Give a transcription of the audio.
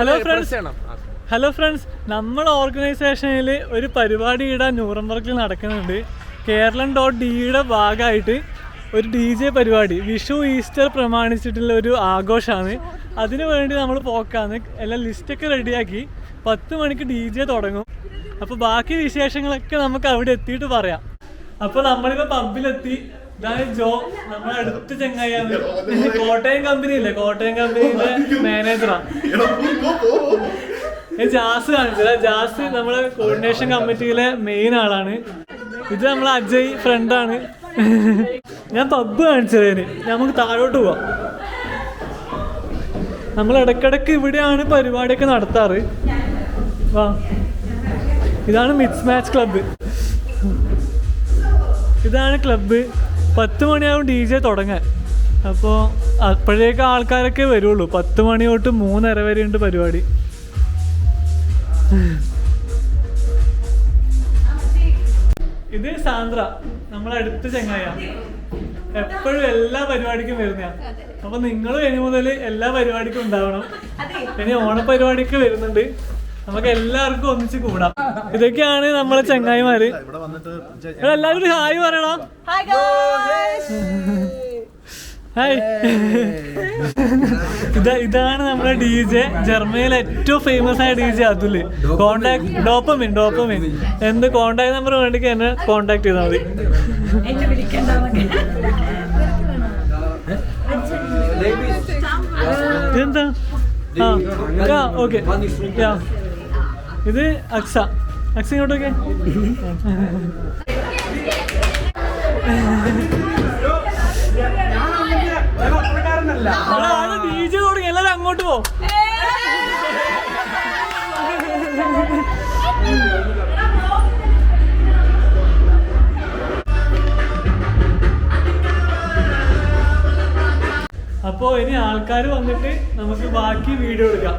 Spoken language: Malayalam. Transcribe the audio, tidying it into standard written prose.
ഹലോ ഫ്രണ്ട്സ്, നമ്മുടെ ഓർഗനൈസേഷനിൽ ഒരു പരിപാടി ഇവിടെ ന്യൂറംബർഗിൽ നടക്കുന്നുണ്ട്. കേരളം.ഡിയുടെ ഭാഗമായിട്ട് ഒരു DJ പരിപാടി, വിഷു ഈസ്റ്റർ പ്രമാണിച്ചിട്ടുള്ള ഒരു ആഘോഷമാണ്. അതിനു വേണ്ടി നമ്മൾ പോക്കാന്ന് എല്ലാം ലിസ്റ്റൊക്കെ റെഡിയാക്കി 10 മണിക്ക് DJ തുടങ്ങും. അപ്പോൾ ബാക്കി വിശേഷങ്ങളൊക്കെ നമുക്ക് അവിടെ എത്തിയിട്ട് പറയാം. അപ്പോൾ നമ്മളിപ്പോൾ പബ്ബിലെത്തി. ഇതാണ് ജോ, നമ്മുടെ അടുത്ത ചങ്ങായിയാണ്. കോട്ടയം കമ്പനി ഇല്ലേ, കോട്ടയം കമ്പനിയിലെ മാനേജറാണ്. ജാസ് കാണിച്ചത്. ജാസ് നമ്മളെ കോർഡിനേഷൻ കമ്മിറ്റിയിലെ മെയിൻ ആളാണ്. ഇത് നമ്മളെ അജയ് ഫ്രണ്ടാണ്. ഞാൻ പബ്ബ് കാണിച്ചതിന് നമുക്ക് താഴോട്ട് പോവാം. നമ്മൾ ഇടയ്ക്കിടയ്ക്ക് ഇവിടെയാണ് പരിപാടിയൊക്കെ നടത്താറ്. വാ, ഇതാണ് മിക്സ് മാച്ച് ക്ലബ്ബ്. ഇതാണ് ക്ലബ്ബ്. 10 മണിയാവും DJ തുടങ്ങാൻ. അപ്പോൾ അപ്പോഴേക്കും ആൾക്കാരൊക്കെ വരുള്ളൂ. 10 മണി തൊട്ട് 3:30 വരെ ഉണ്ട് പരിപാടി. ഇത് സാന്ദ്ര, നമ്മളടുത്ത ചങ്ങായ. എപ്പോഴും എല്ലാ പരിപാടിക്കും വരുന്നതാണ്. അപ്പൊ നിങ്ങൾ ഇനി മുതൽ എല്ലാ പരിപാടിക്കും ഉണ്ടാവണം. ഇനി ഓണപരിപാടിക്ക് വരുന്നുണ്ട്. നമുക്ക് എല്ലാവർക്കും ഒന്നിച്ച് കൂടാം. ഇതൊക്കെയാണ് നമ്മളെ ചങ്ങായിമാര്. എല്ലാവരും ഹായ് പറയണം. ഹായ്. ഇതാണ് നമ്മുടെ DJ. ജർമ്മനിയിലെ ഏറ്റവും ഫേമസ് ആയ DJ അതുല്. കോണ്ടാക്ട് ഡോപ്പമിൻ എന്ത് കോണ്ടാക്ട് നമ്പർ വേണ്ടിക്ക് എന്നെ കോണ്ടാക്ട് ചെയ്താൽ മതി. ഇതെന്താ? ഓക്കെ. ഇത് അക്സ ഇങ്ങോട്ടൊക്കെ. DJ തുടങ്ങി, എല്ലാരും അങ്ങോട്ട് പോ. അപ്പോ ഇനി ആൾക്കാർ വന്നിട്ട് നമുക്ക് ബാക്കി വീഡിയോ എടുക്കാം.